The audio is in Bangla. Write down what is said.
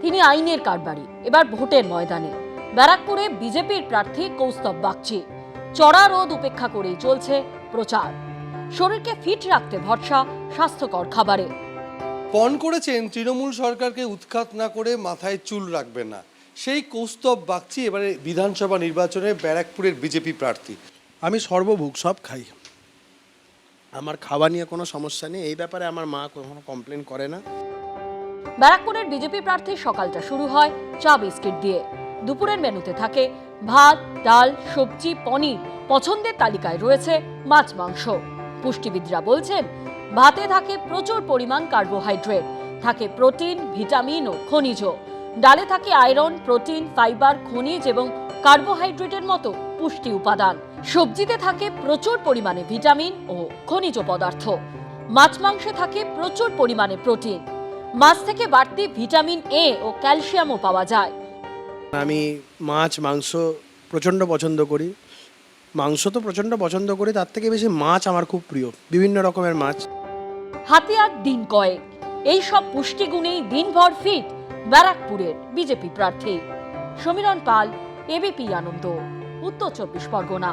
তিনি আইনের কারবারি। এবার ভোটের ময়দানে ব্যারাকপুরে বিজেপির প্রার্থী কৌস্তব বাগচি। চড়া রোদ উপেক্ষা করেই চলছে প্রচার। শরীরকে ফিট রাখতে ভরসা স্বাস্থ্যকর খাবারে। পণ করেছেন তৃণমূল সরকারকে উৎখাত না করে মাথায় চুল রাখবে না, সেই কৌস্তব বাগচি এবারে বিধানসভা নির্বাচনে ব্যারাকপুরের বিজেপি প্রার্থী। আমি সর্বভোগ সব খাই, আমার খাওয়া নিয়ে কোনো সমস্যা নেই। এই ব্যাপারে আমার মা কখনো কমপ্লেন করে না। ব্যারাকপুরের বিজেপি প্রার্থীর সকালটা শুরু হয় চা বিস্কিট দিয়ে। দুপুরের মেনুতে থাকে ভাত, ডাল, সবজি, পনির। পছন্দের তালিকায় রয়েছে মাছ, মাংস। পুষ্টিবিদরা বলছেন ভাতে থাকে প্রচুর পরিমাণ কার্বোহাইড্রেট, থাকে প্রোটিন, ভিটামিন ও খনিজ। ডালে থাকে আয়রন, প্রোটিন, ফাইবার, খনিজ এবং কার্বোহাইড্রেটের মতো পুষ্টি উপাদান। সবজিতে থাকে প্রচুর পরিমাণে ভিটামিন ও খনিজ পদার্থ। মাছ, মাংসে থাকে প্রচুর পরিমাণে প্রোটিন। মাছ থেকে বাড়তি ভিটামিন এ ও ক্যালসিয়ামও পাওয়া যায়। আমি মাছ মাংস প্রচণ্ড পছন্দ করি, মাংস তো প্রচণ্ড পছন্দ করি, তার থেকে বেশি মাছ আমার খুব প্রিয়, বিভিন্ন রকমের মাছ। হাতে আর দিন কয়েক, এই সব পুষ্টিগুণেই দিনভর ফিট ব্যারাকপুরের বিজেপি প্রার্থী। সমীরণ পাল, এবিপি আনন্দ, উত্তর 24 পরগনা।